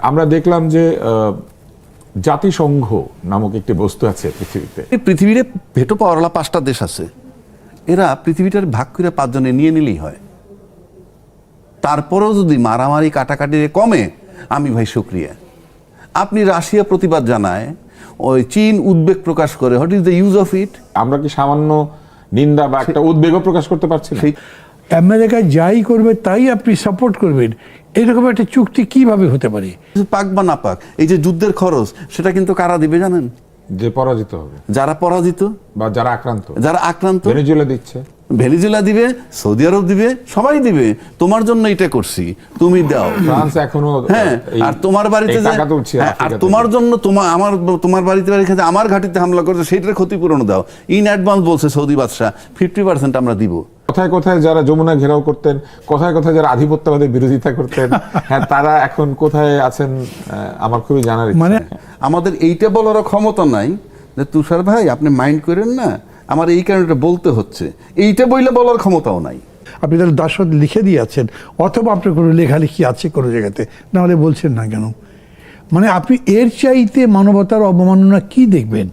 আমরা দেখলাম যে জাতিসংঘ নামক একটি বস্তু আছে পৃথিবীতে। পৃথিবীর ভেটো পাওয়ারওয়ালা 5টা দেশ আছে, এরা পৃথিবীটার ভাগ করে 5 জনে নিয়ে নিলেই হয়। তারপরেও যদি মারামারি কাটাকাটি কমে, আমি ভাই শুকরিয়া। আপনি রাশিয়া প্রতিবাদ জানায়, ওই চীন উদ্বেগ প্রকাশ করে, what is the use of it? আমরা কি সামান্য নিন্দা বা একটা উদ্বেগও প্রকাশ করতে পারছি না? আমেরিকা যাই করবে তাই আপনি সাপোর্ট করবেন, এরকম একটা চুক্তি কিভাবে হতে পারে? পাক বা না পাক, এই যে যুদ্ধের খরচ সেটা কিন্তু কারা দিবে জানেন? যে পরাজিত হবে, যারা পরাজিত বা যারা আক্রান্ত। ভেনেজুয়েলা দিচ্ছে, ভেনেজুয়েলা দিবে, সৌদি আরব দিবে, সবাই দিবে। তোমার জন্য এটা করছি, তুমি দাও। ফ্রান্স এখনো, হ্যাঁ, আর তোমার বাড়িতে আর তোমার জন্য তোমার বাড়িতে আমার ঘাটিতে হামলা করছে, সেটার ক্ষতিপূরণ দাও। ইন অ্যাডভান্স বলছে সৌদি বাদশা, 50% আমরা দিব। কোথায় কোথায় যারা যমুনা ঘেরাও করতেন, কোথায় কোথায় যারা আধিপত্যবাদের বিরোধিতা করতেন, হ্যাঁ তারা এখন কোথায় আছেন আমার খুবই জানার ইচ্ছা। মানে আমাদের এইটা বলার ক্ষমতা নাই যে তুষার ভাই আপনি মাইন্ড করেন না, আমার এই কারণটা বলতে হচ্ছে, এইটা বইলে বলার ক্ষমতাও নাই। আপনি তাহলে দাসত্ব লিখে দিয়েছেন, অথবা আপনার কোনো লেখালেখি আছে কোনো জায়গাতে, নাহলে বলছেন না কেন? মানে আপনি এর চাইতে মানবতার অবমাননা কি দেখবেন?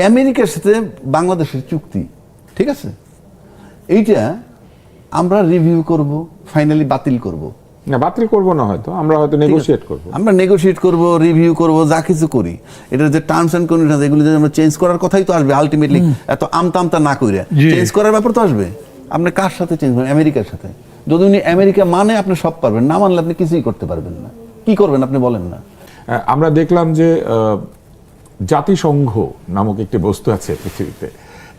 আমেরিকার সাথে বাংলাদেশের চুক্তি, ঠিক আছে, এইটা আমরা রিভিউ করব, ফাইনালি বাতিল করব। না, বাতিল করবো না, হয়তো আমরা হয়তো নেগোশিয়েট করবো, আমরা নেগোশিয়েট করব, রিভিউ করব, যা কিছু করি। এটার যে টার্মস অ্যান্ড কন্ডিশন, এগুলো যদি আমরা চেঞ্জ করার কথাই তো আসবে আলটিমেটলি। এত আমতা না কইরা চেঞ্জ করার ব্যাপার তো আসবে। আপনি কার সাথে চেঞ্জ করবেন? আমেরিকার সাথে। যদি উনি আমেরিকা মানে আপনি সব পারবেন, না মানলে আপনি কিছুই করতে পারবেন না। কি করবেন আপনি বলেন না? আমরা দেখলাম যে জাতিসংঘ নামক একটি বস্তু আছে পৃথিবীতে,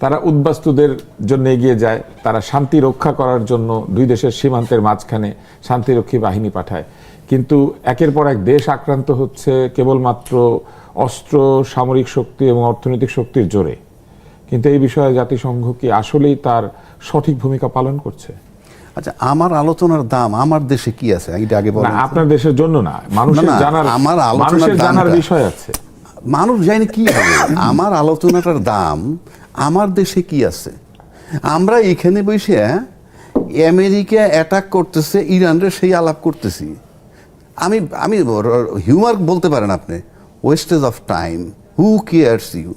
তারা উদ্বাস্তুদের জন্য এগিয়ে যায়, তারা শান্তি রক্ষা করার জন্য দুই দেশের সীমান্তের মাঝখানে শান্তিরক্ষী বাহিনী পাঠায়। কিন্তু একের পর এক দেশ আক্রান্ত হচ্ছে কেবলমাত্র অস্ত্র, সামরিক শক্তি এবং অর্থনৈতিক শক্তির জোরে। কিন্তু এই বিষয়ে জাতিসংঘ কি আসলেই তার সঠিক ভূমিকা পালন করছে? আচ্ছা, আমার আলোচনার দাম আমার দেশে কি আছে এটা আগে বলেন। আপনার দেশের জন্য না, মানুষের জানার বিষয় আছে। মানুষ জানে কি হবে। আমার আলোচনাটার দাম আমার দেশে কি আছে। আমরা এখানে বসে আমেরিকা অ্যাটাক করতেছে ইরানরে, সেই আলাপ করতেছি। আমি হিউমার বলতে পারেন আপনি, wastage of time, who cares you.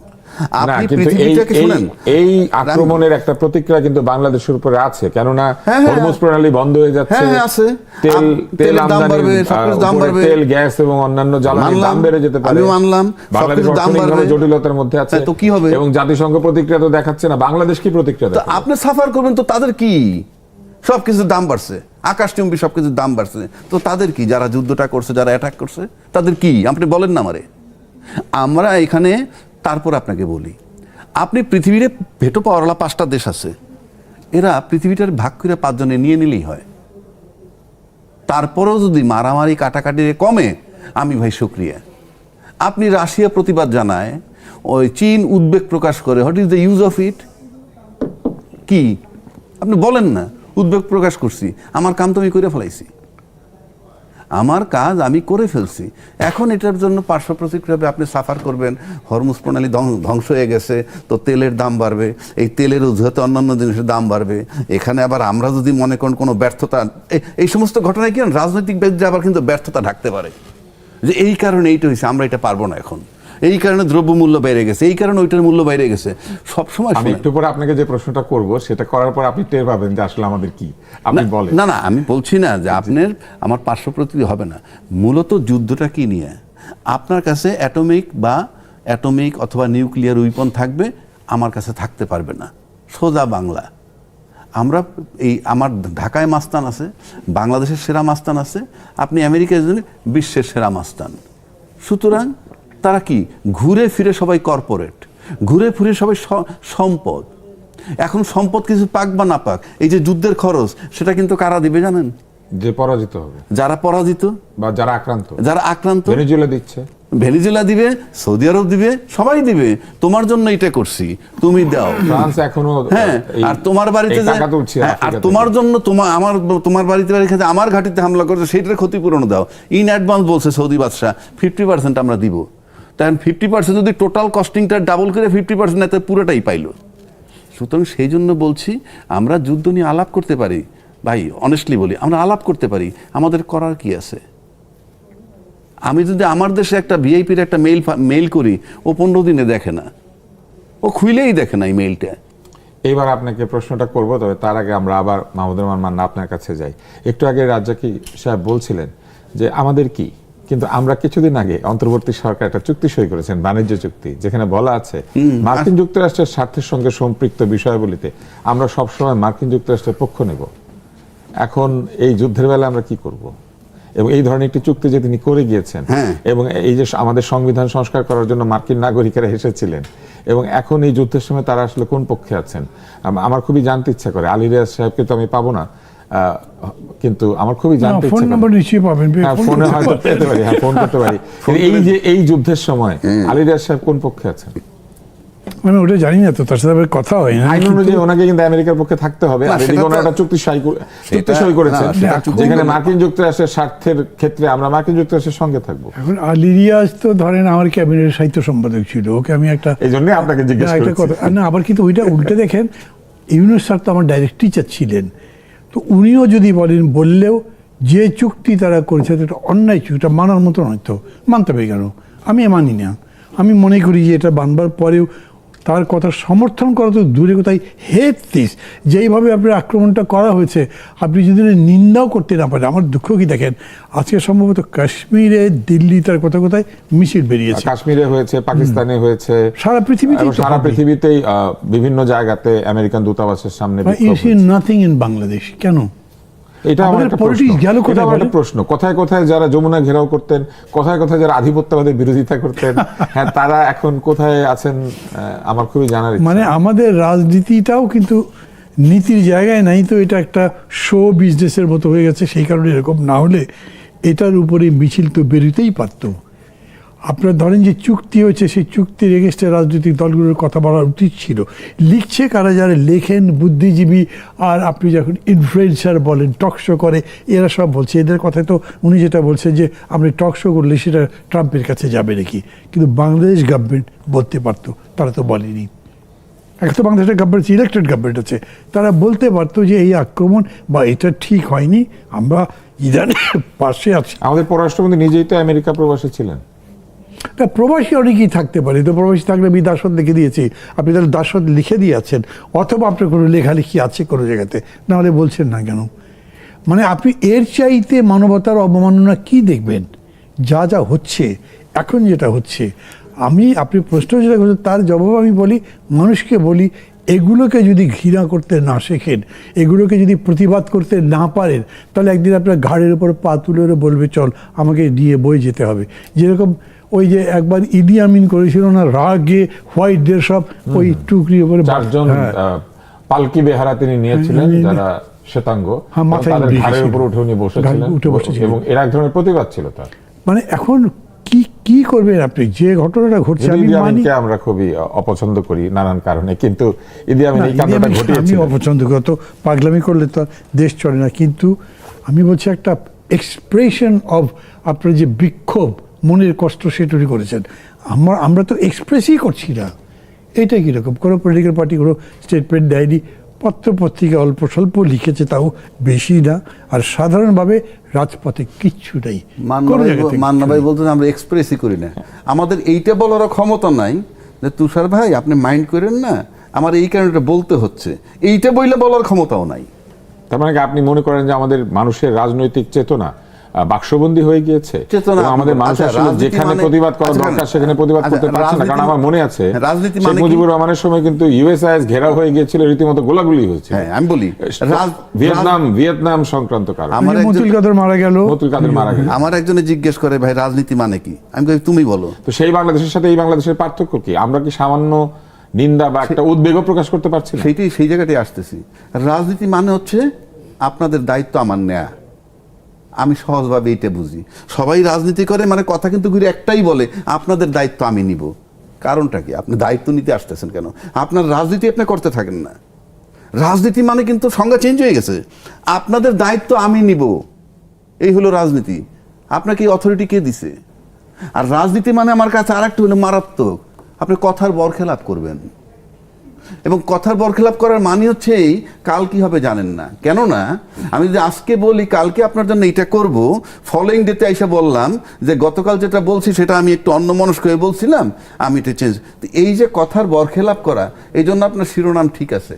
এই আক্রমণের একটা প্রতিক্রিয়া কিন্তু বাংলাদেশের উপরে আছে, কেননা হরমুজ প্রণালী বন্ধ হয়ে যাচ্ছে, তেল আমদানি, তেল, গ্যাস এবং অন্যান্য জ্বালানির দাম বেড়ে যেতে পারে। বাংলাদেশ অর্থনৈতিকভাবে জটিলতার মধ্যে আছে, তো কি হবে? এবং জাতিসংঘ প্রতিক্রিয়া তো দেখাচ্ছে না, বাংলাদেশ কি প্রতিক্রিয়া দেখাবে? আপনি সাফার করবেন তো তাদের কি? সবকিছুর দাম বাড়ছে, আকাশচুম্বী সবকিছুর দাম বাড়ছে, তো তাদের কি? যারা যুদ্ধটা করছে, যারা অ্যাটাক করছে, তাদের কি? আপনি বলেন না আমারে। আমরা এখানে তারপর আপনাকে বলি, আপনি পৃথিবীর ভেটো পাওয়ারওয়ালা 5টা দেশ আছে, এরা পৃথিবীটার ভাগ করে 5 জনে নিয়ে নিলেই হয়। তারপরেও যদি মারামারি কাটাকাটি কমে, আমি ভাই শুকরিয়া। আপনি রাশিয়া প্রতিবাদ জানায়, ওই চীন উদ্বেগ প্রকাশ করে, what is the use of it? কি আপনি বলেন না? উদ্বেগ প্রকাশ করছি, আমার কাম তো আমি করে ফেলাইছি, আমার কাজ আমি করে ফেলছি। এখন এটার জন্য পার্শ্ব প্রতিক্রিয়া আপনি সাফার করবেন। হরমুজ প্রণালী ধ্বংস হয়ে গেছে, তো তেলের দাম বাড়বে, এই তেলের অজুহাতে অন্যান্য জিনিসের দাম বাড়বে। এখানে আবার আমরা যদি মনে করেন কোনো ব্যর্থতা, এই সমস্ত ঘটনায় কি রাজনৈতিক ব্যক্তি আবার কিন্তু ব্যর্থতা ঢাকতে পারে, যে এই কারণে এইটা হয়েছে, আমরা এটা পারবো না এখন, এই কারণে দ্রব্যমূল্য বেড়ে গেছে, এই কারণে ওইটার মূল্য বেড়ে গেছে। সবসময় আমি একটু পরে আপনাকে যে প্রশ্নটা করব, সেটা করার পর আপনি টের পাবেন যে আসলে আমাদের কি। আপনি বলেন। না, আমি বলছি না যে আপনার আমার পার্শ্ব প্রতিক্রিয়া হবে না। মূলত যুদ্ধটা কি নিয়ে? আপনার কাছে অ্যাটমিক অথবা নিউক্লিয়ার উইপন থাকবে, আমার কাছে থাকতে পারবে না। সোজা বাংলা। আমার ঢাকায় মাস্তান আছে, বাংলাদেশের সেরা মাস্তান আছে, আপনি আমেরিকার জন্য বিশ্বের সেরা মাস্তান। সুতরাং তারা কি ঘুরে ফিরে সবাই কর্পোরেট, ঘুরে ফিরে সবাই সম্পদ। এখন সম্পদ কিছু পাক বা না পাক, এই যে যুদ্ধের খরচ সেটা কিন্তু কারা দিবে জানেন? যে পরাজিত হবে, যারা পরাজিত বা যারা আক্রান্ত। ভেনেজুয়েলা দিচ্ছে, ভেনেজুয়েলা দিবে, সৌদি আরব দিবে, সবাই দিবে। তোমার জন্য এটা করছি, তুমি দাও। ফ্রান্স এখনো, হ্যাঁ, আর তোমার বাড়িতে আর তোমার জন্য তোমার বাড়িতে আমার ঘাটিতে হামলা করছে, সেটার ক্ষতিপূরণ দাও। ইন অ্যাডভান্স বলছে সৌদি বাদশা, 50% আমরা দিব। তাই 50% যদি টোটাল কস্টিংটা ডাবল করে 50% এতে পুরোটাই পাইলো। সুতরাং সেই জন্য বলছি, আমরা যুদ্ধ নিয়ে আলাপ করতে পারি ভাই, অনেস্টলি বলি, আমরা আলাপ করতে পারি। আমাদের করার কি আছে? আমি যদি আমার দেশে একটা ভিআইপির একটা মেইল করি, ও 15 দিনে দেখে না, ও খুইলেই দেখে না এই মেইলটা। এইবার আপনাকে প্রশ্নটা করব, তবে তার আগে আমরা আবার মাহমুদুর রহমান মান্না আপনার কাছে যাই। একটু আগে রাজ্জাকি সাহেব বলছিলেন যে আমাদের কি, কিন্তু আমরা কিছুদিন আগে অন্তর্বর্তী সরকার একটা চুক্তি সই করেছেন, বাণিজ্য চুক্তি, যেখানে বলা আছে মার্কিন যুক্তরাষ্ট্রের স্বার্থের সঙ্গে সম্পৃক্ত বিষয়গুলিতে আমরা সবসময় মার্কিন যুক্তরাষ্ট্রের পক্ষ নেব। এখন এই যুদ্ধের বেলা আমরা কি করব? এবং এই ধরনের একটি চুক্তি যে তিনি করে গিয়েছেন, এবং এই যে আমাদের সংবিধান সংস্কার করার জন্য মার্কিন নাগরিকেরা এসেছিলেন, এবং এখন এই যুদ্ধের সময় তারা আসলে কোন পক্ষে আছেন আমার খুবই জানতে ইচ্ছা করে। আলী রিয়াজ সাহেবকে তো আমি পাবো না, কিন্তু আমার খুবই জানতে ইচ্ছা করে। ফোন নাম্বার নিশ্চয়ই পাবেন, ফোনে হয়তো পেতে পারি, ফোন করতে পারি। এই যে এই যুদ্ধের সময় আলী রিয়াজ সাহেব কোন পক্ষে আছেন? আমি ওটা জানি না, তো তার সাথে আবার কথা হয় না। আইন অনুযায়ী ওনাকে কিন্তু আমেরিকার পক্ষে থাকতে হবে। আর এদিকে ওনারা একটা চুক্তি সই করেছেন যেখানে মার্কিন যুক্তরাষ্ট্রের স্বার্থের ক্ষেত্রে আমরা মার্কিন যুক্তরাষ্ট্রের সঙ্গে থাকবো। এখন আলী রিয়াজ তো ধরেন আমার ক্যাবিনেটের সাহিত্য সম্পাদক ছিল, ওকে আমি একটা এই জন্য আপনাকে জিজ্ঞেস করছি। না, আবার কিন্তু ওইটা উল্টে দেখেন, ইউনুস স্যার তো আমার ডাইরেক্ট টিচার ছিলেন, তো উনিও যদি বললেও যে চুক্তি তারা করেছে এটা অন্যায় চুক্তিটা মানার মতো নয়, তো মানতে হবে কেন? আমি মানি না। আমি মনে করি যে এটা বানবার পরেও তার কথা সমর্থন করা তো দূরে কোথায়, হেট দিস, যেইভাবে আপনার আক্রমণটা করা হয়েছে আপনি যদি নিন্দাও করতে না পারেন। আমার দুঃখ কি দেখেন, আজকে সম্ভবত কাশ্মীরে, দিল্লি, তার কোথায় কোথায় মিছিল বেরিয়েছে। কাশ্মীরে হয়েছে, পাকিস্তানে হয়েছে, সারা পৃথিবীতেই বিভিন্ন জায়গাতে আমেরিকান দূতাবাসের সামনে। You see nothing in Bangladesh. কেন? এটা আমার একটা প্রশ্ন। কোথায় কোথায় যারা যমুনা ঘেরাও করতেন, কোথায় কোথায় যারা আধিপত্যবাদের বিরোধিতা করতেন, হ্যাঁ, তারা এখন কোথায় আছেন আমার খুবই জানার ইচ্ছা। মানে আমাদের রাজনীতিটাও কিন্তু নীতির জায়গায় নাই, তো এটা একটা শো বিজনেসের মতো হয়ে গেছে। সেই কারণে এরকম, না হলে এটার উপরে মিছিল তো বেরোতেই পারতো। আপনার ধরেন যে চুক্তি হয়েছে, সেই চুক্তির এগেনস্টে রাজনৈতিক দলগুলোর কথা বলা উচিত ছিল। লিখছে কারা? যারা লেখেন, বুদ্ধিজীবী, আর আপনি যখন ইনফ্লুয়েন্সার বলেন, টক শো করে, এরা সব বলছে। এদের কথায় তো উনি যেটা বলছেন যে আপনি টক শো করলে সেটা ট্রাম্পের কাছে যাবে নাকি, কিন্তু বাংলাদেশ গভর্নমেন্ট বলতে পারতো, তারা তো বলেনি। একটা বাংলাদেশের গভর্নমেন্ট, ইলেক্টেড গভর্নমেন্ট আছে, তারা বলতে পারতো যে এই আক্রমণ বা এটা ঠিক হয়নি, আমরা ইরানের পাশে আছি। আমাদের পররাষ্ট্রমন্ত্রী নিজেই তো আমেরিকা প্রবাসী ছিলেন। তা প্রবাসী অনেকেই থাকতে পারে, তো প্রবাসী থাকলে আমি দাসত্ব লিখে দিয়েছি, আপনি তাহলে দাসত্ব লিখে দিয়েছেন, অথবা আপনার কোনো লেখালেখি আছে কোনো জায়গাতে, নাহলে বলছেন না কেন? মানে আপনি এর চাইতে মানবতার অবমাননা কি দেখবেন? যা যা হচ্ছে এখন, যেটা হচ্ছে, আপনি প্রশ্ন যেটা করছেন তার জবাব আমি বলি, মানুষকে বলি, এগুলোকে যদি ঘৃণা করতে না শেখেন, এগুলোকে যদি প্রতিবাদ করতে না পারেন, তাহলে একদিন আপনার ঘাড়ের উপর পা তুলে বলবে চল আমাকে নিয়ে বয়ে যেতে হবে। যেরকম ওই যে একবার ইদি আমিন করেছিল না, রাগে হোয়াইটদের সব ওই টুকরি উপরে 4 জন পালকি বেহারা তিনি নিয়েছিলেন, যারা শ্বেতাঙ্গ, তাদের ঘাড়ের উপর উঠে উনি বসেছিলেন, এবং এর এক ধরনের প্রতিবাদ ছিল তার। মানে এখন কি করবেন আপনি? যে ঘটনাটা ঘটছে, আমরা খুবই অপছন্দ করি নানান কারণে, কিন্তু ইদি আমিন এই কাণ্ডটা ঘটিয়েছিলেন। আমি অপছন্দ করি, তো পাগলামি করলে তো দেশ চলে না। কিন্তু আমি বলছি একটা এক্সপ্রেশন অফ আপনার যে বিক্ষোভ, মনের কষ্ট, সেটুকুই করেছেন। আমরা তো এক্সপ্রেসই করছি না। এটা কীরকম? কোনো পলিটিক্যাল পার্টি কোনো স্টেটমেন্ট দেয়নি, পত্রপত্রিকা অল্প স্বল্প লিখেছে, তাও বেশি না। আর সাধারণভাবে রাজপথে কিচ্ছু নেই। মান্না ভাই বলতেন আমরা এক্সপ্রেসই করি না। আমাদের এইটা বলারও ক্ষমতা নাই যে তুষার ভাই আপনি মাইন্ড করেন না, আমার এই কারণটা বলতে হচ্ছে, এইটা বলার ক্ষমতাও নাই। তার মানে আপনি মনে করেন যে আমাদের মানুষের রাজনৈতিক চেতনা বাক্সবন্দী হয়ে গিয়েছে, আমাদের মানুষ আসলে যেখানে প্রতিবাদ করা দরকার সেখানে প্রতিবাদ করতে পারছে না? কারণ আমার মনে আছে শেখ মুজিবুর রহমানের সময় কিন্তু ইউএসআইএস ঘেরাও হয়ে গিয়েছিল, রীতিমতো গোলাগুলি হয়েছে। আমি বলি ভিয়েতনাম সংক্রান্ত কারণ মতুল কাদের মারা গেল। আমার একজনে জিজ্ঞেস করে ভাই রাজনীতি মানে কি, আমি বলি তুমি বলো তো। সেই বাংলাদেশের সাথে এই বাংলাদেশের পার্থক্য কি? আমরা কি সামান্য নিন্দা বা একটা উদ্বেগও প্রকাশ করতে পারছি না? সেই জায়গাটাই আসতেছি। রাজনীতি মানে হচ্ছে আপনাদের দায়িত্ব আমার নেয়া। আমি সহজভাবে এইটা বুঝি। সবাই রাজনীতি করে মানে কথা কিন্তু ঘুরে একটাই বলে, আপনাদের দায়িত্ব আমি নিব। কারণটা কি? আপনি দায়িত্ব নিতে আসতেছেন কেন? আপনার রাজনীতি আপনি করতে থাকেন না। রাজনীতি মানে কিন্তু সংজ্ঞা চেঞ্জ হয়ে গেছে। আপনাদের দায়িত্ব আমি নিব, এই হলো রাজনীতি। আপনাকে এই অথরিটি কে দিছে? আর রাজনীতি মানে আমার কাছে আর একটা হলো মারাত্মক, আপনি কথার বরখেলাপ করবেন। এবং কথার বরখেলাপ করার মানে হচ্ছে এই, কাল কি হবে জানেন না। কেননা আমি যদি আজকে বলি কালকে আপনার জন্য এটা করব, ফলোইং ডেতে এসে বললাম যে গতকাল যেটা বলছি সেটা আমি একটু অন্যমনস্ক হয়ে বলছিলাম, আমি এটা চেঞ্জ। এই যে কথার বরখেলাপ করা, এই জন্য আপনার শিরোনাম ঠিক আছে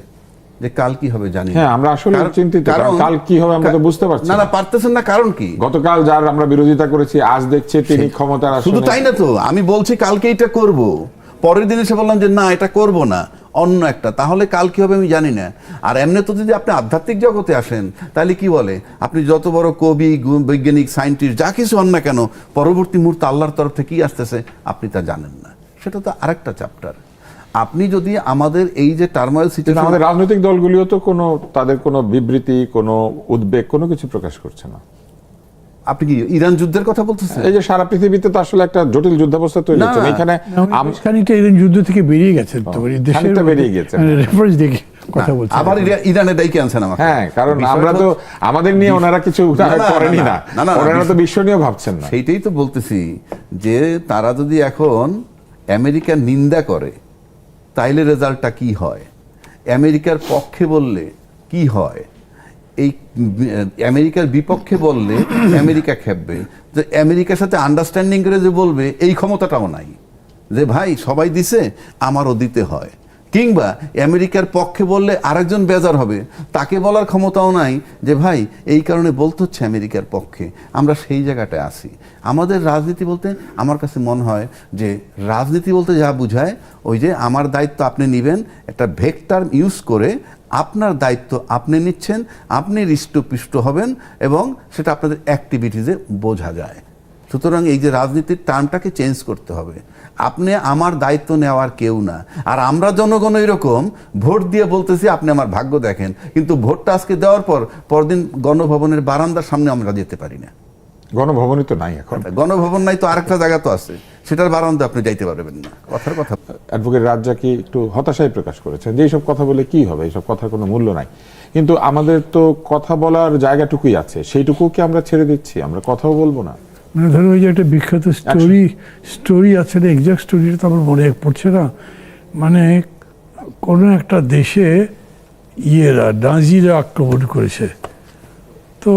যে কাল কি হবে জানি না। হ্যাঁ, আমরা আসলে চিন্তিত, কারণ কাল কি হবে আমরা তো বুঝতে পারছি না, পারতেছেন না। কারণ কি? গতকাল যার আমরা বিরোধিতা করেছি আজ দেখছে তিনি ক্ষমতার আসনে। শুধু তাই না তো, আমি বলছি কালকে এটা করব, পরের দিন এসে বললাম যে না এটা করব না, অন্য একটা। তাহলে কাল কি হবে আমি জানি না। আর এমনি তো যদি আপনি আধ্যাত্মিক জগতে আসেন, তাহলে কি বলে, আপনি যত বড় কবি, বৈজ্ঞানিক, সায়েন্টিস্ট যা কিছু হন না কেন, পরবর্তী মুহূর্তে আল্লাহর তরফ থেকে কি আসতেছে আপনি তা জানেন না। সেটা তো আরেকটা চ্যাপ্টার। আপনি যদি আমাদের এই যে টার্মোয়েল সিচুয়েশন, আমাদের রাজনৈতিক দলগুলিও তো তাদের কোনো বিবৃতি, কোনো উদ্বেগ, কোনো কিছু প্রকাশ করছে না। আপনি কি ইরান যুদ্ধের কথা বলতেছেন? এই যে সারা পৃথিবীতে তো আসলে একটা জটিল যুদ্ধাবস্থা তৈরি হচ্ছে, এখানে খানিকটা ইরান যুদ্ধ থেকে বেরিয়ে গেছেন, তো খানিকটা বেরিয়ে গেছে, রেফারেন্স দেখে কথা বলছেন। আবার ইরানে ডাইকে আনছেন আমাকে। হ্যাঁ, কারণ আমরা তো আমাদের নিয়ে ওনারা কিছু করেনি না, ওনারা তো বিশ্ব নিয়েও ভাবছেন না। সেইটাই তো বলতেছি যে তারা যদি এখন আমেরিকার নিন্দা করে তাইলে রেজাল্টটা কি হয়, আমেরিকার পক্ষে বললে কি হয়, এই আমেরিকার বিপক্ষে বললে আমেরিকা খেপবে। যে আমেরিকার সাথে আন্ডারস্ট্যান্ডিং করে যে বলবে এই ক্ষমতাটাও নাই, যে ভাই সবাই দিছে আমারও দিতে হয়। কিংবা আমেরিকার পক্ষে বললে আরেকজন বেজার হবে, তাকে বলার ক্ষমতাও নাই যে ভাই এই কারণে বলতে হচ্ছে আমেরিকার পক্ষে। আমরা সেই জায়গাটায় আসি। আমাদের রাজনীতি বলতে আমার কাছে মনে হয় যে রাজনীতি বলতে যা বুঝায়, ওই যে আমার দায়িত্ব আপনি নেবেন, একটা ভেক্টর ইউজ করে আপনার দায়িত্ব আপনি নিচ্ছেন, আপনি হৃষ্টপুষ্ট হবেন এবং সেটা আপনাদের অ্যাক্টিভিটিসে বোঝা যায়। সুতরাং এই যে রাজনীতির টার্মটাকে চেঞ্জ করতে হবে। আপনি আমার দায়িত্ব নেওয়ার কেউ না। আর আমরা জনগণ এরকম ভোট দিয়ে বলতেছি আপনি আমার ভাগ্য দেখেন, কিন্তু ভোটটা আজকে দেওয়ার পর পরদিন গণভবনের বারান্দার সামনে আমরা যেতে পারি না। গণভবনই তো নাই এখন। গণভবন নাই তো আরেকটা জায়গা তো আছে, সেটার বারান্দা আপনি যাইতে পারবেন না। কথার কথা। অ্যাডভোকেট রাজ্জাকি একটু হতাশাই প্রকাশ করেছেন যে এইসব কথা বলে কি হবে, এইসব কথার কোনো মূল্য নাই। কিন্তু আমাদের তো কথা বলার জায়গাটুকুই আছে, সেইটুকুকে আমরা ছেড়ে দিচ্ছি, আমরা কথাও বলবো না। মানে ধরো ওই যে একটা বিখ্যাত স্টোরি আছে, এক্সাক্ট স্টোরিটা তো আমার মনে পড়ছে না। মানে কোনো একটা দেশে নাজিরা আক্রমণ করেছে, তো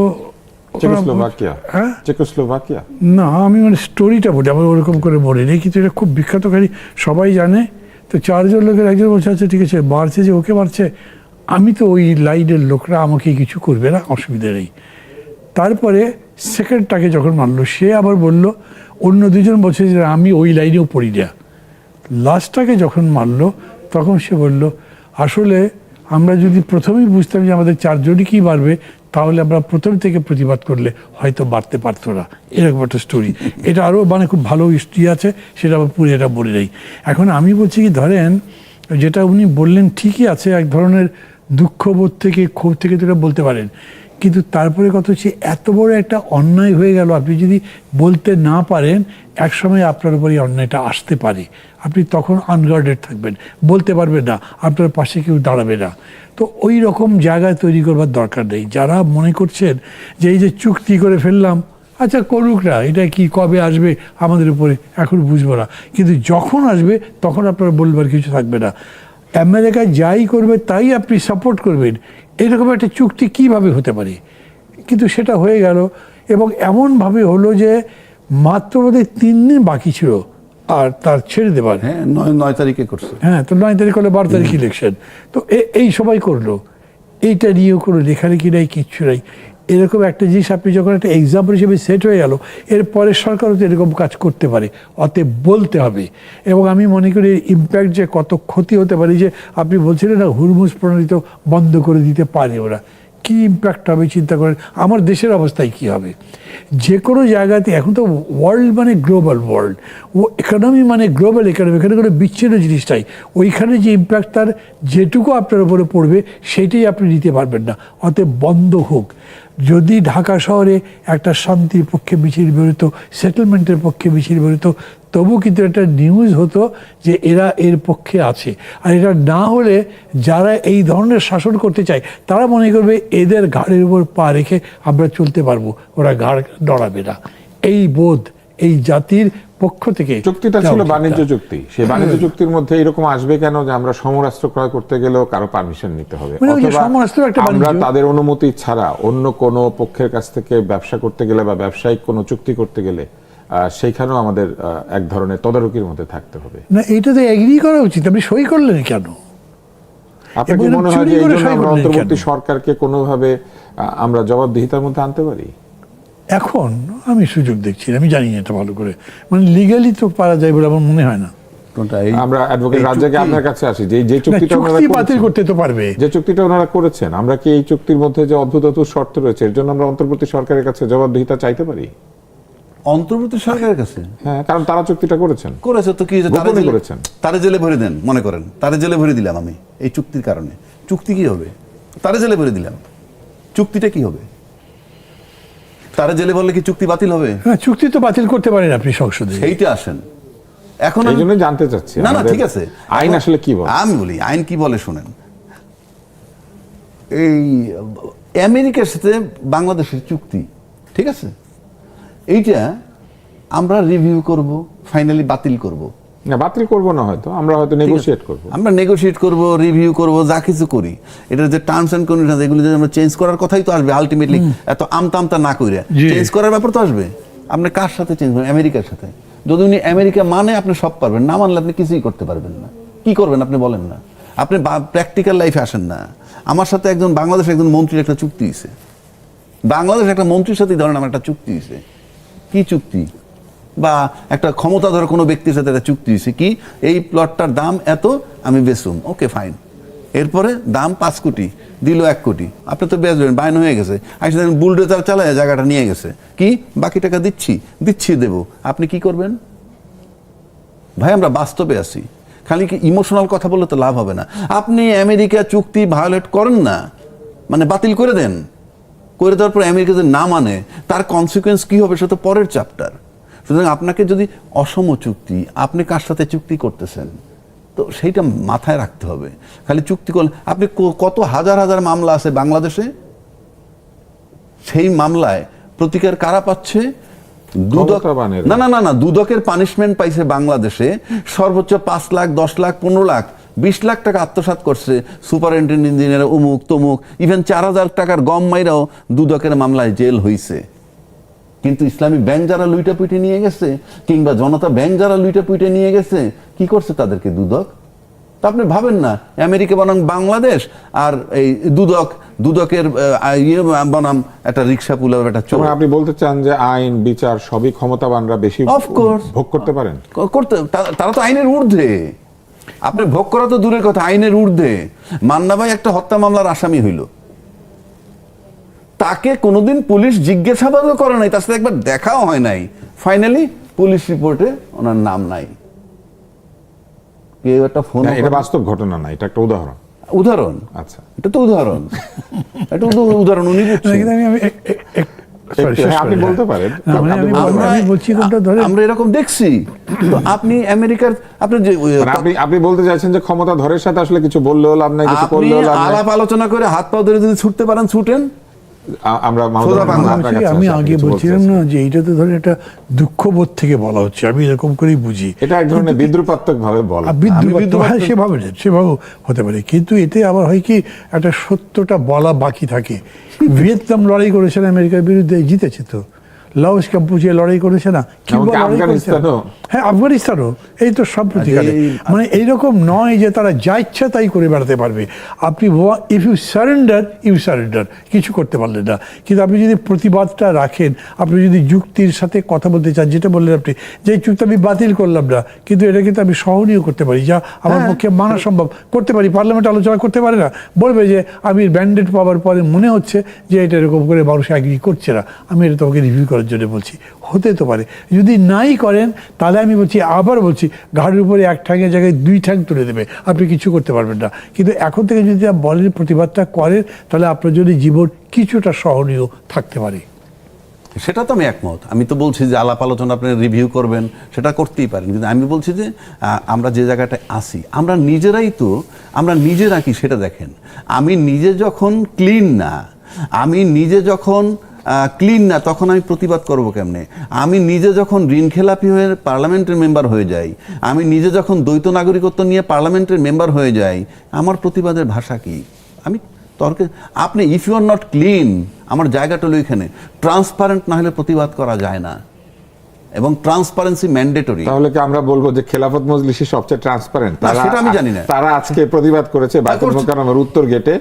চেকোস্লোভাকিয়া। হ্যাঁ, চেকোস্লোভাকিয়া না, আমি মানে স্টোরিটা বলি, আমার ওরকম করে মনে নেই, কিন্তু এটা খুব বিখ্যাত কাহিনী, সবাই জানে। তো চারজন লোকের একজন বলছে আচ্ছা ঠিক আছে, মারছে যে ওকে মারছে, আমি তো ওই লাইনের লোকরা আমাকে কিছু করবে না, অসুবিধা নেই। তারপরে সেকেন্ডটাকে যখন মারলো, সে আবার বলল, অন্য দুজন বলছে যে আমি ওই লাইনেও পড়ি না। লাস্টটাকে যখন মারলো তখন সে বলল, আসলে আমরা যদি প্রথমেই বুঝতাম যে আমাদের চারজনই কি মারবে, তাহলে আমরা প্রথম থেকে প্রতিবাদ করলে হয়তো বাড়তে পারতো না। এরকম একটা স্টোরি। এটা আরও মানে খুব ভালো স্টোরি আছে, সেটা আবার পুরো এটা বলে নেই। এখন আমি বলছি কি, ধরেন যেটা উনি বললেন ঠিকই আছে, এক ধরনের দুঃখবোধ থেকে, ক্ষোভ থেকে তো এটা বলতে পারেন, কিন্তু তারপরে কথা হচ্ছে এত বড় একটা অন্যায় হয়ে গেল, আপনি যদি বলতে না পারেন, একসময় আপনার উপর এই অন্যায়টা আসতে পারে, আপনি তখন আনগার্ডেড থাকবেন, বলতে পারবেন না, আপনার পাশে কেউ দাঁড়াবে না। তো ওই রকম জায়গায় তৈরি করবার দরকার নেই। যারা মনে করছেন যে এই যে চুক্তি করে ফেললাম, আচ্ছা করুক না, এটা কি কবে আসবে আমাদের উপরে এখন বুঝবো না, কিন্তু যখন আসবে তখন আপনার বলবার কিছু থাকবে না। আমেরিকা যাই করবে তাই আপনি সাপোর্ট করবেন, এরকম একটা চুক্তি কিভাবে হতে পারে? কিন্তু সেটা হয়ে গেল, এবং এমনভাবে হলো যে মাত্র বোধহয় 3 দিন বাকি ছিল আর তার ছেড়ে দেবার। হ্যাঁ, 9 তারিখে করছে। হ্যাঁ, তো 9 তারিখ হলে 12 তারিখ ইলেকশন, তো এই সবাই করলো, এইটা নিয়েও কোনো লেখালেখি নাই, কিচ্ছু নাই। এরকম একটা জিনিস আপনি যখন একটা এক্সাম্পল হিসেবে সেট হয়ে গেল, এরপরে সরকারও তো এরকম কাজ করতে পারে, অতএব বলতে হবে। এবং আমি মনে করি ইম্প্যাক্ট যে কত ক্ষতি হতে পারে, যে আপনি বলছিলেন না হুরমুজ প্রণালী তো বন্ধ করে দিতে পারে ওরা, কী ইম্প্যাক্ট হবে চিন্তা করেন, আমার দেশের অবস্থায় কী হবে। যে কোনো জায়গাতে এখন তো ওয়ার্ল্ড মানে গ্লোবাল ওয়ার্ল্ড, ও ইকোনমি মানে গ্লোবাল ইকোনমি, এখানে কোনো বিচ্ছিন্ন জিনিসটাই, ওইখানে যে ইম্প্যাক্ট তার যেটুকু আপনার উপরে পড়বে সেইটাই আপনি নিতে পারবেন না, অতএব বন্ধ হোক। যদি ঢাকা শহরে একটা শান্তির পক্ষে মিছিল বেরোতো, সেটেলমেন্টের পক্ষে মিছিল বেরোতো, তবু কিন্তু একটা নিউজ হতো যে এরা এর পক্ষে আছে। আর এটা না হলে যারা এই ধরনের শাসন করতে চায় তারা মনে করবে এদের ঘাড়ের উপর পা রেখে আমরা চলতে পারবো, ওরা ঘাড় নড়াবে না। এই বোধ, এই জাতির পক্ষ থেকে চুক্তিটা দেওয়া ছিল উচিত। বাণিজ্য চুক্তি, সেই বাণিজ্য চুক্তির মধ্যে এরকম আসবে কেন যে আমরা সমরাস্ত্র ক্রয় করতে গেলেও কারো পারমিশন নিতে হবে, মানে ওই যে অথবা সমরাস্ত্র একটা আমরা বাণিজ্য। তাদের অনুমতি ছাড়া অন্য কোনো পক্ষের কাছ থেকে ব্যবসা করতে গেলে বা ব্যবসায়িক কোনো চুক্তি করতে গেলে সেইখানেও আমাদের এক ধরনের তদারকির মধ্যে থাকতে হবে। না, এটা তো এগ্রি করা উচিত। আপনি সই করলেন কেন? আপনার কি এবং মনে হয় চুরি যে এই করে জন্য সই আমরা করলেন অন্তর্বর্তী কেন? সরকারকে কোনোভাবে আমরা জবাবদিহিতার মধ্যে আনতে পারি? এখন আমি সুযোগ দেখছি না, আমি জানি না এটা ভালো করে, মানে লিগালি তো পারা যায় বলে আমার মনে হয় না। কোনটা? এই আমরা অ্যাডভোকেট এই রাজ্জাকে চুক্তি? আপনার কাছে আসি, যে না, চুক্তিটা ওনারা চুক্তি বাতিল করেছেন, করতে তো পারবে। যে চুক্তিটা ওনারা করেছেন, আমরা কি এই চুক্তির মধ্যে যে অদ্ভুত অদ্ভুত শর্ত রয়েছে এর জন্য আমরা অন্তর্বর্তী সরকারের কাছে জবাবদিহিতা চাইতে পারি? অন্তর্বর্তী সরকারের কাছে হ্যাঁ, কারণ তারা চুক্তিটা করেছেন। করেছে তো কি হয়েছে? তারে গোপনে জেলে- করেছেন। তারে জেলে ভরে দেন, মনে করেন তারে জেলে ভরে দিলাম আমি এই চুক্তির কারণে, চুক্তি কি হবে? তারে জেলে ভরে দিলাম, চুক্তিটা কি হবে? তারে জেলে বললে কি চুক্তি বাতিল হবে? হ্যাঁ, চুক্তি তো বাতিল করতে পারেন আপনি সংসদে। সেইটা আসেন এখন এই জন্য জানতে চাচ্ছি না না আমাদের ঠিক আছে, আইন আসলে কি বলে। আমি বলি আইন কি বলে শুনেন। এই আমেরিকার সাথে বাংলাদেশের চুক্তি, ঠিক আছে, এইটা আমরা রিভিউ করব, ফাইনালি বাতিল করব। না, বাতিল করবো না, হয়তো আমরা হয়তো নেগোশিয়েট করবো। আমরা নেগোশিয়েট করব, রিভিউ করব, যা কিছু করি, এটার যে টার্মস এন্ড কন্ডিশন এগুলো যদি আমরা চেঞ্জ করার কথাই তো আসবে আলটিমেটলি, এত আমতা না কইরা জি। চেঞ্জ করার ব্যাপার তো আসবে। আপনি কার সাথে চেঞ্জ করবেন? আমেরিকার সাথে। যদি উনি আমেরিকা মানে আপনি সব পারবেন, না মানলে আপনি কিছুই করতে পারবেন না। কি করবেন আপনি বলেন না? আপনি প্র্যাকটিক্যাল লাইফে আসেন না। আমার সাথে একজন বাংলাদেশের একজন মন্ত্রীর একটা চুক্তি হয়েছে, বাংলাদেশ একটা মন্ত্রীর সাথে ধরেন আমার একটা চুক্তি হয়েছে। কি চুক্তি? বা একটা ক্ষমতাধর কোনো ব্যক্তির সাথে একটা চুক্তি হয়েছে কি, এই প্লটটার দাম এত, আমি বেচুম, ওকে ফাইন। এরপরে দাম 5 কোটি, দিল 1 কোটি, আপনি তো বেচবেন, বাইন হয়ে গেছে, আসলে দেখেন বুলডোজার চালায় জায়গাটা নিয়ে গেছে, কি বাকি টাকা দিচ্ছি দেব, আপনি কি করবেন? ভাই আমরা বাস্তবে আছি, খালি কি ইমোশনাল কথা বললে তো লাভ হবে না। আপনি আমেরিকা চুক্তি ভায়োলেট করেন না, মানে বাতিল করে দেন, করে দেওয়ার পর আমেরিকা যদি না মানে তার কনসিকুয়েন্স কি হবে সেটা তো পরের চ্যাপ্টার। সুতরাং আপনাকে যদি অসম চুক্তি, আপনি কার সাথে চুক্তি করতেছেন তো সেইটা মাথায় রাখতে হবে। খালি চুক্তি করলে আপনি কত হাজার হাজার মামলা আছে বাংলাদেশে, সেই মামলায় প্রতিকার কারা পাচ্ছে? দুদক। ক্ষমতাবানেরা। না না না না, দুদকের পানিশমেন্ট পাইছে বাংলাদেশে সর্বোচ্চ 5 লাখ, 10 লাখ, 15 লাখ, 20 লাখ টাকা আত্মসাৎ করছে সুপারিনটেন্ডেন্ট ইঞ্জিনিয়ার, অমুক তমুক, ইভেন 4000 টাকার গম মাইরাও দুদকের মামলায় জেল হইছে। কিন্তু ইসলামী ব্যাংক যারা লুইটা পুইটে নিয়ে গেছে, কিংবা জনতা ব্যাংক যারা লুইটা পুইটে নিয়ে গেছে, কি করছে তাদেরকে দুদক? তা আপনি ভাবেন না আমেরিকা বনাম বাংলাদেশ আর এই দুদকের ইয়ে বনাম একটা রিক্সা পুলার একটা চোর। আপনি বলতে চান যে আইন বিচার সবই ক্ষমতাবানরা বেশি Of course. ভোগ করতে পারেন? করতে তারা তো আইনের ঊর্ধ্বে। আপনি ভোগ করা তো দূরের কথা, আইনের ঊর্ধ্বে। মান্না ভাই একটা হত্যা মামলার আসামি হইল, তাকে কোনোদিন পুলিশ জিজ্ঞাসাবাদও করে নাই, তার সাথে একবার দেখাও হয় নাই, ফাইনালি পুলিশ রিপোর্টে ওনার নাম নাই। কেউ একটা ফোন, না, এটা বাস্তব ঘটনা না, এটা একটা উদাহরণ। উদাহরণ, আচ্ছা, এটা তো উদাহরণ, এটা উদাহরণ উনি বুঝছেন। কিন্তু sorry, শেষ হ্যাঁ, আপনি করে, বলতে পারেন। না, মানে আমি বলছি কোনটা ধরে, আমরা এরকম দেখছি। তো আপনি আমেরিকার আপনি যে মানে আপনি বলতে চাইছেন যে ক্ষমতা ধরের সাথে আসলে কিছু বললেও লাভ নাই, কিছু আপনি করলেও লাভ নাই। আলাপ আলোচনা করে হাত পা ধরে যদি ছুটতে পারেন ছুটেন। আমরা সোজা বাংলা। আপনার কাছে আমি আসি, আপনি আগে কিছু বলতে বলছিলাম চাচ্ছেন। না যে এইটা তো ধরে একটা দুঃখবোধ থেকে বলা হচ্ছে, আমি এরকম করেই বুঝি। এটা এক ধরনের বিদ্রুপাত্মক ভাবে বলা। সেভাবে হতে পারে, কিন্তু এতে আবার হয় কি একটা সত্যটা বলা বাকি থাকে। ভিয়েতনাম লড়াই করেছেন আমেরিকার বিরুদ্ধে, জিতেছে তো। লাওস কাম্পুচিয়া লড়াই করেছে না, কিংবা লড়াই করেছে, আফগানিস্তানও। হ্যাঁ আফগানিস্তানও, এই তো সব প্রতিকারে। মানে এইরকম নয় যে তারা যা ইচ্ছা তাই করে বেড়াতে পারবে। আপনি ইফ ইউ সারেন্ডার, কিছু করতে পারলেন না। কিন্তু আপনি যদি প্রতিবাদটা রাখেন, আপনি যদি যুক্তির সাথে কথা বলতে চান, যেটা বললেন আপনি, যে এই চুক্তি আমি বাতিল করলাম না, কিন্তু এটা কিন্তু আমি সহনীয় করতে পারি, যা আমার পক্ষে মানা সম্ভব, করতে পারি। পার্লামেন্ট আলোচনা করতে পারে না, বলবে যে আমি ব্যান্ডেড পাওয়ার পরে মনে হচ্ছে যে এটা এরকম করে মানুষ অ্যাগ্রি করছে না, আমি এটা তোমাকে রিভিউ করার জন্য বলছি। হতে তো পারে, যদি নাই করেন তাহলে আমি বলছি, আবার বলছি, ঘাড়ের উপরে 1 ঠ্যাঙের জায়গায় 2 ঠ্যাং তুলে দেবে, আপনি কিছু করতে পারবেন না। কিন্তু এখন থেকে যদি বলেন, প্রতিবাদটা করেন, তাহলে আপনার জন্য জীবন কিছুটা সহনীয় থাকতে পারে। সেটা তো আমি একমত। আমি তো বলছি যে আলাপ আলোচনা আপনি রিভিউ করবেন, সেটা করতেই পারেন, কিন্তু আমি বলছি যে আমরা যে জায়গাটায় আসি, আমরা নিজেরা কি সেটা দেখেন। আমি নিজে যখন ক্লিন না, আমি নিজে যখন ক্লিন না, তখন আমি প্রতিবাদ করব কেমনে? আমি নিজে যখন ঋণ খেলাপি হয়ে পার্লামেন্টের মেম্বার হয়ে যাই, আমি নিজে যখন দ্বৈত নাগরিকত্ব নিয়ে পার্লামেন্টের মেম্বার হয়ে যাই, আমার প্রতিবাদের ভাষা কি? আমি তর্কে আপনি if you are not clean, আমার জায়গাটা হলো এখানে। ট্রান্সপারেন্ট না হলে প্রতিবাদ করা যায় না, এবং ট্রান্সপারেন্সি ম্যান্ডেটরি। তাহলে কি আমরা বলবো যে খেলাফত মজলিসই সবচেয়ে ট্রান্সপারেন্ট? সেটা আমি জানি না। তারা আজকে প্রতিবাদ করেছে বাইতুল মোকাররমের উত্তর গেটে,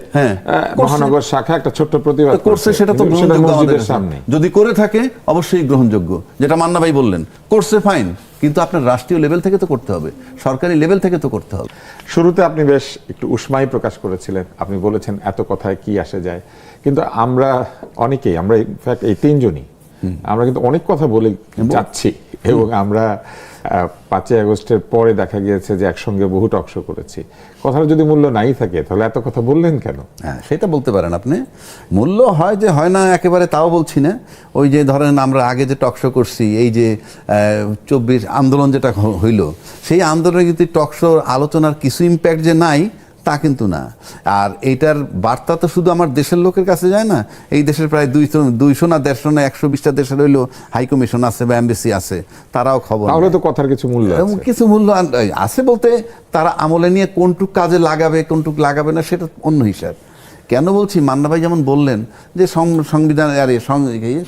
মহানগর শাখা একটা ছোট্ট প্রতিবাদ করছে, সেটা তো গ্রহণযোগ্য মসজিদের সামনে। যদি করে থাকে অবশ্যই গ্রহণযোগ্য, যেটা মান্না ভাই বললেন, করছে ফাইন, কিন্তু আপনার রাষ্ট্রীয় লেভেল থেকে তো করতে হবে, সরকারি লেভেল থেকে তো করতে হবে। শুরুতে আপনি বেশ একটু উষ্মাই প্রকাশ করেছিলেন, আপনি বলেছেন এত কথায় কি আসে যায়, কিন্তু আমরা অনেকেই, আমরা ইনফ্যাক্ট এই তিনজনই আমরা কিন্তু অনেক কথা বলে যাচ্ছি, এবং আমরা 5ই আগস্টের পরে দেখা গিয়েছে যে একসঙ্গে বহু টকশো করেছি। কথার যদি মূল্য নাই থাকে তাহলে এত কথা বললেন কেন? হ্যাঁ, সেটা বলতে পারেন আপনি। মূল্য হয় যে হয় না একেবারে তাও বলছি না। ওই যে ধরেন আমরা আগে যে টকশো করছি, এই যে 24 আন্দোলন যেটা হইল, সেই আন্দোলনে কিন্তু টকশোর আলোচনার কিছু ইম্প্যাক্ট যে নাই তা কিন্তু না। আর এইটার বার্তা তো শুধু আমার দেশের লোকের কাছে যায় না, এই দেশের প্রায় 200 না 150 না 120টা দেশের হইলো হাই কমিশন আছে বা এমবেসি আছে, তারাও খবর নেয়। তাহলে তো কথার কিছু মূল্য আছে। কিছু মূল্য আছে বলতে, তারা আমলে নিয়ে কোনটুক কাজে লাগাবে কোনটুক লাগাবে না সেটা অন্য হিসাব। কেন বলছি, মান্না ভাই যেমন বললেন যে সংবিধান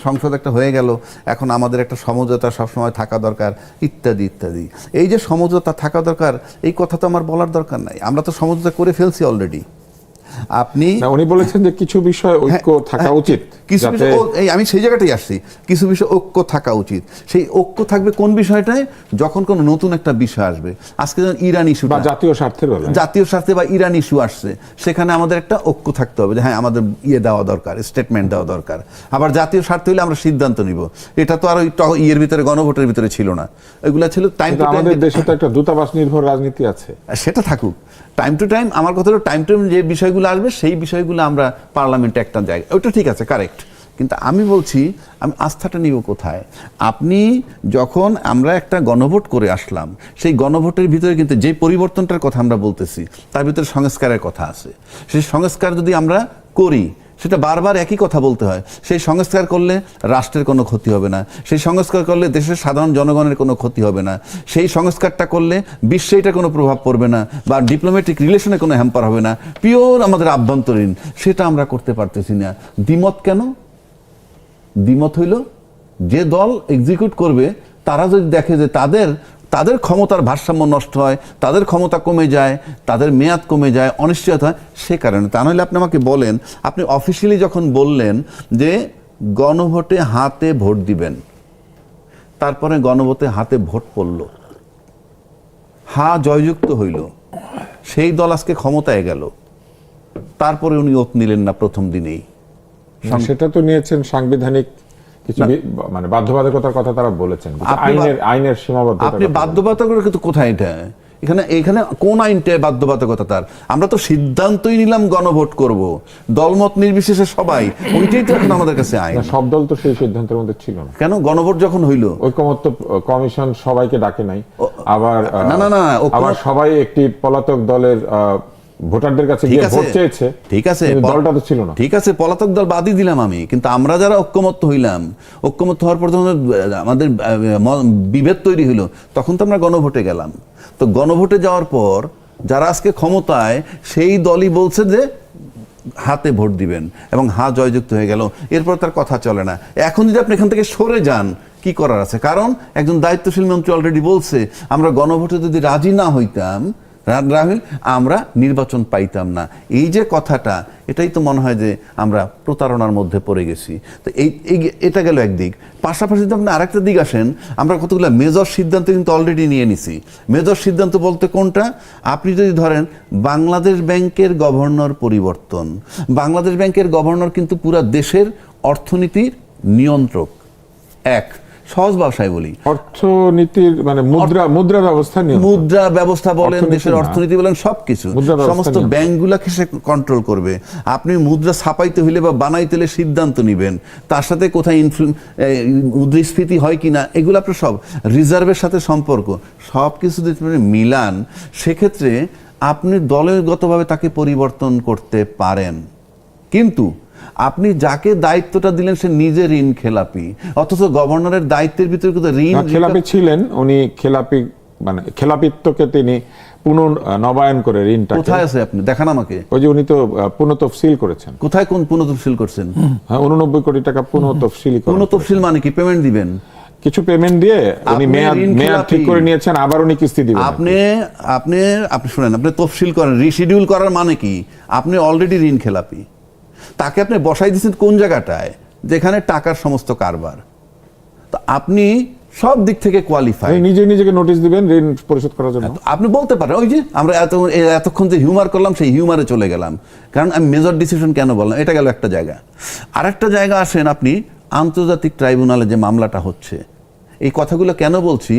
সংসদ একটা হয়ে গেল, এখন আমাদের একটা সমঝোতা সবসময় থাকা দরকার, ইত্যাদি ইত্যাদি। এই যে সমঝোতা থাকা দরকার, এই কথা তো আমার বলার দরকার নাই, আমরা তো সমঝোতা করে ফেলছি অলরেডি। আপনি উনি বলেছেন যে কিছু বিষয় ঐক্য থাকা উচিত, কিছু বিষয়, আমি সেই জায়গাটাই আসছি, কিছু বিষয় ঐক্য থাকা উচিত। সেই ঐক্য থাকবে কোন বিষয়টায়? যখন কোনো নতুন একটা বিষয় আসবে। আজকে যেমন ইরান ইস্যু, জাতীয় স্বার্থের জাতীয় স্বার্থে বা ইরান ইস্যু আসছে, সেখানে আমাদের একটা ঐক্য থাকতে হবে যে হ্যাঁ আমাদের দেওয়া দরকার, স্টেটমেন্ট দেওয়া দরকার। আবার জাতীয় স্বার্থ হইলে আমরা সিদ্ধান্ত নিব। এটা তো আর ওই ভিতরে, গণভোটের ভিতরে ছিল না, ওইগুলা ছিল টাইম টু টাইম। আমাদের দেশে তো একটা দূতাবাস নির্ভর রাজনীতি আছে, সেটা থাকুক। টাইম টু টাইম, আমার কথা হলো টাইম টু টাইম যে বিষয়গুলো আসবে সেই বিষয়গুলো আমরা পার্লামেন্টে একটা জায়গা, ওইটা ঠিক আছে, কারেক্ট। কিন্তু আমি বলছি, আমি আস্থাটা নিব কোথায়? আপনি যখন আমরা একটা গণভোট করে আসলাম, সেই গণভোটের ভিতরে কিন্তু যে পরিবর্তনটার কথা আমরা বলতেছি, তার ভিতরে সংস্কারের কথা আছে। সেই সংস্কার যদি আমরা করি, সেটা বারবার একই কথা বলতে হয়, সেই সংস্কার করলে রাষ্ট্রের কোনো ক্ষতি হবে না, সেই সংস্কার করলে দেশের সাধারণ জনগণের কোনো ক্ষতি হবে না, সেই সংস্কারটা করলে বিশ্বে এটা কোনো প্রভাব পড়বে না, বা ডিপ্লোম্যাটিক রিলেশনে কোনো হ্যাম্পার হবে না, পিওর আমাদের আভ্যন্তরীণ, সেটা আমরা করতে পারতেছি না। দ্বিমত কেন? দ্বিমত হইল যে দল এক্সিকিউট করবে, তারা যদি দেখে যে তাদের ক্ষমতার ভারসাম্য নষ্ট হয়, তাদের ক্ষমতা কমে যায়, তাদের মেয়াদ কমে যায়, অনিশ্চয়তা হয়, সে কারণে। তা নইলে আপনি আমাকে বলেন, আপনি অফিসিয়ালি যখন বললেন যে গণভোটে হাতে ভোট দিবেন, তারপরে গণভোটে হাতে ভোট পড়ল, জয়যুক্ত হইল, সেই দল আজকে ক্ষমতায় গেল, তারপরে উনি ওত নিলেন না প্রথম দিনেই। সেটা তো নিয়েছেন সাংবিধানিক কিছু মানে বাধ্যবাধকতার কথা তারা বলেছেন, আইনের সীমাবদ্ধতা। আপনি বাধ্যবাধকতা কিন্তু কোথায়? এটা এখানে কোন আইনটা বাধ্যবাধকতা? তার আমরা তো সিদ্ধান্তই নিলাম গণভোট করব, দলমত নির্বিশেষে সবাই, ওইটাই তো এখন আমাদের কাছে আইন। সব দল তো সেই সিদ্ধান্তের মধ্যে ছিল না। কেন? গণভোট যখন হইল, ঐকমত্য কমিশন সবাইকে ডাকে নাই, আবার না আবার সবাই একটি পলাতক দলের ভোটারদের কাছে গিয়ে ভোট চেয়েছে। ঠিক আছে, দলটা তো ছিল না। ঠিক আছে, পলাতক দল বাদই দিলাম আমি, কিন্তু আমরা যারা ঐক্যমত্য হইলাম, ঐক্যমত্য হওয়ার পর যখন আমাদের বিভেদ তৈরি হইলো, তখন তো আমরা গণভোটে গেলাম। তো গণভোটে যাওয়ার পর যারা আজকে ক্ষমতায়, সেই দলই বলছে যে হাতে ভোট দিবেন, এবং জয়যুক্ত হয়ে গেল, এরপর তার কথা চলে না। এখন যদি আপনি এখান থেকে সরে যান, কি করার আছে? কারণ একজন দায়িত্বশীল মন্ত্রী অলরেডি বলছে, আমরা গণভোটে যদি রাজি না হইতাম, আমরা নির্বাচন পাইতাম না। এই যে কথাটা, এটাই তো মনে হয় যে আমরা প্রতারণার মধ্যে পড়ে গেছি। তো এটা গেল একদিক। পাশাপাশি যদি আপনি আরেকটা দিক আসেন, আমরা কতগুলো মেজর সিদ্ধান্ত কিন্তু অলরেডি নিয়ে নিছি। মেজর সিদ্ধান্ত বলতে কোনটা? আপনি যদি ধরেন বাংলাদেশ ব্যাংকের গভর্নর পরিবর্তন, বাংলাদেশ ব্যাংকের গভর্নর কিন্তু পুরো দেশের অর্থনীতির নিয়ন্ত্রক। সহজ ভাষায় বলি, অর্থনীতির মানে মুদ্রা ব্যবস্থা বলেন, দেশের অর্থনীতি বলেন, সবকিছু, সমস্ত ব্যাংকগুলাকে সে কন্ট্রোল করবে। আপনি মুদ্রা ছাপাইতে হইলে বা বানাইতে হলে সিদ্ধান্ত নিবেন, তার সাথে কোথায় মুদ্রাস্ফীতি হয় কিনা, এগুলো আপনার সব রিজার্ভের সাথে সম্পর্ক, সব কিছু যদি মিলান, সেক্ষেত্রে আপনি দলগতভাবে তাকে পরিবর্তন করতে পারেন। কিন্তু আপনি যাকে দায়িত্বটা দিলেন সে নিজে ঋণ খেলাপি, অথচ গভর্নরের দায়িত্বের ভিতরে কিন্তু ঋণ খেলাপি ছিলেন উনি, খেলাপি মানে খেলাপিত্বকে তিনি পুনর্নবায়ন করে ঋণটা কোথায় আছে আপনি দেখান আমাকে। ওই যে উনি তো পুনঃতফসিল করেছেন। কোথায় কোন পুনঃতফসিল করছেন? হ্যাঁ, 89 কোটি টাকা পুনঃতফসিল। পুনঃতফসিল মানে কি পেমেন্ট দিবেন? কিছু পেমেন্ট দিয়ে উনি আপনি মেয়াদ ঋণ মেয়াদ ঠিক খেলাপি। করে নিয়েছেন, আবার উনি কিস্তি দিবেন। আপনি আপনি আপনি শুনেন, আপনি তফসিল করেন, রিশিডিউল করার মানে কি? আপনি অলরেডি ঋণ খেলাপি, তাকে আপনি বসাই দিচ্ছেন কোন জায়গাটায় যেখানে টাকার সমস্ত কারবার। তো আপনি সব দিক থেকে কোয়ালিফাই। উনি নিজে নিজেকে নোটিশ দিবেন ঋণ পরিশোধ করার জন্য। আপনি বলতে পারেন ওই যে আমরা এতক্ষণ যে হিউমার করলাম সেই হিউমারে চলে গেলাম, কারণ আমি মেজর ডিসিশন কেন বললাম, এটা গেল একটা জায়গা। আর একটা জায়গা আসেন আপনি আন্তর্জাতিক ট্রাইব্যুনালে যে মামলাটা হচ্ছে, এই কথাগুলো কেন বলছি,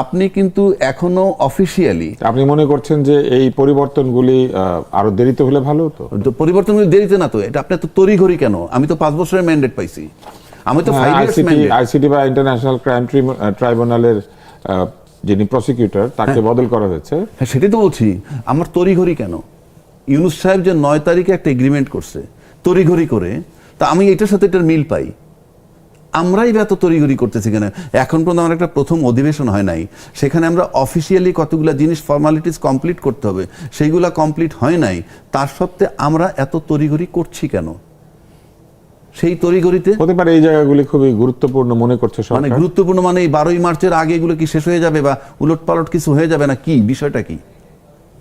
আপনি কিন্তু এখনো অফিসিয়ালি আপনি মনে করছেন যে এই পরিবর্তনগুলি আরো দেরিতে হলে ভালো হতো? পরিবর্তনগুলো দেরিতে না তো, এটা আপনি তো তড়িঘড়ি কেন? আমি তো 5 বছরের ম্যান্ডেট পাইছি, আমি তো 5 ইয়ার্স ম্যান্ডেট। আইসিটি বা ইন্টারন্যাশনাল ক্রাইম ট্রাইব্যুনালের যিনি প্রসিকিউটর তাকে বদল করা হয়েছে। হ্যাঁ, সেটাই তো বলছি, আমার তড়িঘড়ি কেন? ইউনূস সাহেব যে 9 তারিখে একটা এগ্রিমেন্ট করছে তড়িঘড়ি করে, তা আমি এটার সাথে এটার মিল পাই। আমরাই এত তড়িঘড়ি করতেছি কেন? এখন পর্যন্ত আমার একটা প্রথম অধিবেশন হয় নাই, সেখানে আমরা অফিসিয়ালি কতগুলো জিনিস ফর্মালিটিস কমপ্লিট করতে হবে, সেইগুলা কমপ্লিট হয় নাই, তার সত্ত্বে আমরা এত তড়িঘড়ি করছি কেন? সেই তড়িঘড়িতে হতে পারে এই জায়গাগুলি খুবই গুরুত্বপূর্ণ মনে করছে মানে সরকার। গুরুত্বপূর্ণ মানে এই 12ই মার্চের আগে এগুলো কি শেষ হয়ে যাবে বা উলটপালট কিছু হয়ে যাবে না, কি বিষয়টা কি?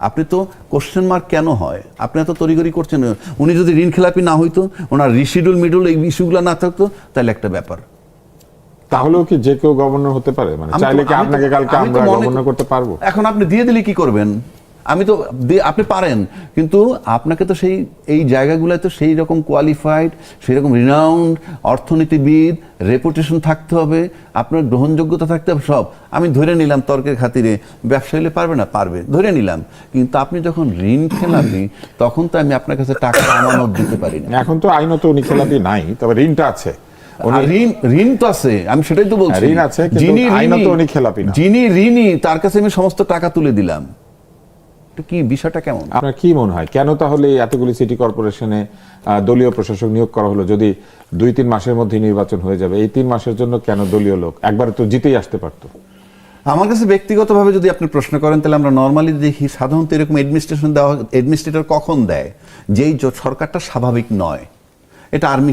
আপনি তো কোশ্চেন মার্ক কেন হয়? আপনি এত তড়িঘড়ি করছেন। উনি যদি ঋণ খেলাপি না হইতো, ওনার রিশিডিউল মিডুল এই ইস্যুগুলো না থাকতো, তাহলে একটা ব্যাপার। তাহলেও কি যে কেউ গভর্নর হতে পারে? মানে চাইলে কি আপনাকে কালকে আমরা গভর্নর করতে পারবো? এখন আপনি দিয়ে দিলে কি করবেন? আমি তো আপনি পারেন, কিন্তু আপনাকে তো সেই এই জায়গাগুলোয় তো সেই রকম কোয়ালিফাইড, সেই রকম রিনাউন্ড অর্থনীতিবিদ, রেপুটেশন থাকতে হবে, আপনার গ্রহণযোগ্যতা থাকতে হবে সব। আমি ধরে নিলাম তর্কের খাতিরে ব্যবসা হলে পারবে না, পারবে, ধরে নিলাম। কিন্তু আপনি যখন ঋণ খেলাপি, তখন তো আমি আপনার কাছে টাকা আমানত দিতে পারি না। এখন তো আইনত উনি খেলাপি নাই, তবে ঋণটা আছে। ঋণ তো আছে, আমি সেটাই তো বলছি। ঋণ আছে, কিন্তু আইনত উনি খেলাপি না। যিনি ঋণী তার কাছে আমি সমস্ত টাকা তুলে দিলাম, কি বিষয়টা কেমন? আপনার কি মনে হয় কেন তাহলে এতগুলি সিটি কর্পোরেশনে দলীয় প্রশাসক নিয়োগ করা হলো? যদি 2-3 মাসের মধ্যে নির্বাচন হয়ে যাবে, এই 3 মাসের জন্য কেন দলীয় লোক? একবার তো জিতেই আসতে পারতো। আমার কাছে ব্যক্তিগতভাবে যদি আপনি প্রশ্ন করেন, তাহলে আমরা নর্মালি দেখি সাধারণত এরকম অ্যাডমিনিস্ট্রেটর কখন দেয়? যেই সরকারটা স্বাভাবিক নয়। এটা আর্মি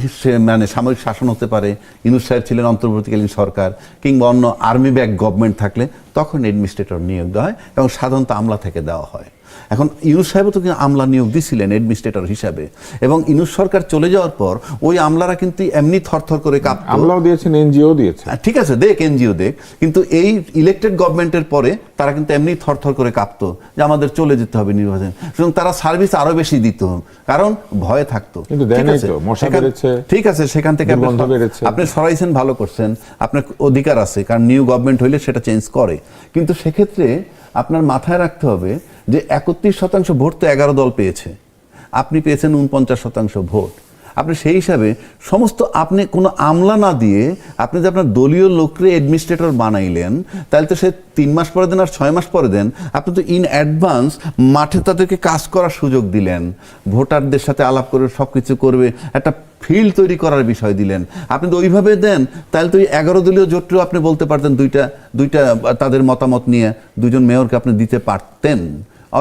মানে সামরিক শাসন হতে পারে, ইউনূস সাহেব ছিলেন অন্তর্বর্তীকালীন সরকার, কিংবা অন্য আর্মি ব্যাক গভর্নমেন্ট থাকলে তখন অ্যাডমিনিস্ট্রেটর নিয়োগ দেওয়া হয়, এবং সাধারণত আমলা থেকে দেওয়া হয়। এখন ইউনূস সাহেবও তো কিন্তু আমলা নিয়োগ দিয়েছিলেন অ্যাডমিনিস্ট্রেটর হিসাবে, এবং ইউনূস সরকার চলে যাওয়ার পর ওই আমলারা কিন্তু এমনি থরথর করে কাঁপতো। আমলাও দিয়েছেন, এনজিও দিয়েছে, ঠিক আছে, দেখ এনজিও দেখ, কিন্তু এই ইলেক্টেড গভর্নমেন্টের পরে তারা কিন্তু এমনি থরথর করে কাঁপতো যে আমাদের চলে যেতে হবে নির্বাচন, সুতরাং তারা সার্ভিস আরো বেশি দিত, কারণ ভয়ে থাকতো। কিন্তু দেয় নাই তো, মশা বেড়েছে, ঠিক আছে, সেখান থেকে আপনি সরাইছেন, ভালো করছেন, আপনার অধিকার আছে, কারণ নিউ গভর্নমেন্ট হইলে সেটা চেঞ্জ করে। কিন্তু সেক্ষেত্রে আপনার মাথায় রাখতে হবে যে 31% ভোট তো 11 দল পেয়েছে, আপনি পেয়েছেন 49% ভোট। আপনি সেই হিসাবে সমস্ত, আপনি কোনো আমলা না দিয়ে আপনি যে আপনার দলীয় লোকরে অ্যাডমিনিস্ট্রেটর বানাইলেন, তাহলে তো সে 3 মাস পরে দেন আর 6 মাস পরে দেন। আপনি তো ইন অ্যাডভান্স মাঠে তাদেরকে কাজ করার সুযোগ দিলেন, ভোটারদের সাথে আলাপ করে সব কিছু করবে, একটা ফিল্ড তৈরি করার বিষয় দিলেন। আপনি তো ওইভাবে দেন, তাহলে তো 11 দলীয় জোটও আপনি বলতে পারতেন দুইটা তাদের মতামত নিয়ে 2জন মেয়রকে আপনি দিতে পারতেন,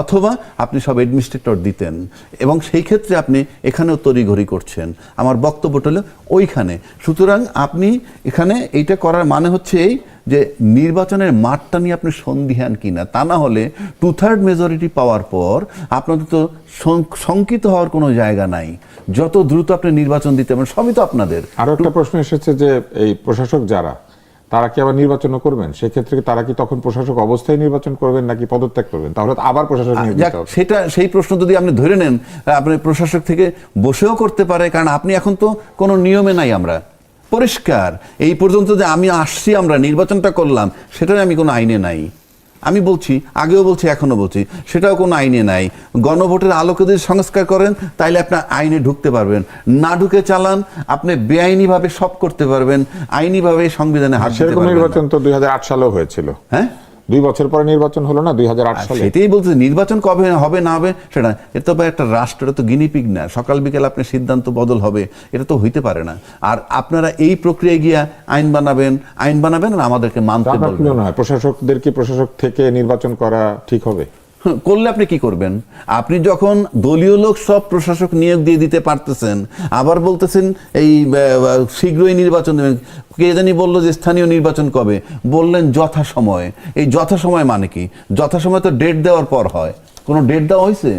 অথবা আপনি সব অ্যাডমিনিস্ট্রেটর দিতেন, এবং সেই ক্ষেত্রে আপনি এখানেও তড়িঘড়ি করছেন। আমার বক্তব্যটা হলো ওইখানে। সুতরাং আপনি এখানে এইটা করার মানে হচ্ছে এই যে নির্বাচনের মাঠটা নিয়ে আপনি সন্দিহান কিনা, তা না হলে 2/3 মেজরিটি পাওয়ার পর আপনাদের তো শঙ্কিত হওয়ার কোনো জায়গা নাই। যত দ্রুত আপনি নির্বাচন দিতে পারেন, সবই তো আপনাদের। আরো একটা প্রশ্ন এসেছে যে এই প্রশাসক যারা, তারা কি আবার নির্বাচন করবেন? সেক্ষেত্রে তারা কি তখন প্রশাসক অবস্থায় নির্বাচন করবেন নাকি পদত্যাগ করবেন? তাহলে আবার প্রশাসক নিয়োগ দিতে হবে। সেটা সেই প্রশ্ন যদি আপনি ধরে নেন, আপনি প্রশাসক থেকে বসেও করতে পারে, কারণ আপনি এখন তো কোনো নিয়মে নাই। আমরা পরিষ্কার এই পর্যন্ত যে আমি আসছি, আমরা নির্বাচনটা করলাম, সেটাই আমি কোনো আইনে নাই। আমি বলছি, আগেও বলছি, এখনো বলছি, সেটাও কোনো আইনে নাই। গণভোটের আলোকে যদি সংস্কার করেন, তাইলে আপনার আইনে ঢুকতে পারবেন, না ঢুকে চালান আপনি বেআইনিভাবে সব করতে পারবেন, আইনিভাবে সংবিধানে হাত দিতে পারবেন। সেরকম নির্বাচন তো 2008 সালেও হয়েছিল। হ্যাঁ, 2 বছর পরে নির্বাচন হলো না 2008 আর সালে? সেটাই বলছে, নির্বাচন কবে হবে না হবে সেটা এটা তো একটা রাষ্ট্র, এটা তো গিনিপিগ না, সকাল বিকেল আপনি সিদ্ধান্ত বদল হবে, এটা তো হইতে পারে না। আর আপনারা এই প্রক্রিয়ায় গিয়া আইন বানাবেন আর আমাদেরকে মানতে আপনার কি বলবেন। মনে হয় প্রশাসকদেরকে প্রশাসক থেকে নির্বাচন করা ঠিক হবে? করলে আপনি কি করবেন? আপনি যখন দলীয় লোক সব প্রশাসক নিয়োগ দিয়ে দিতে পারতেছেন, আবার বলতেছেন এই শীঘ্রই নির্বাচন দেবেন। কে জানি বললো যে স্থানীয় নির্বাচন কবে, বললেন যথাসময়ে। এই যথাসময় মানে কি? যথাসময় তো ডেট দেওয়ার পর হয়, কোনো ডেট দেওয়া হয়েছে?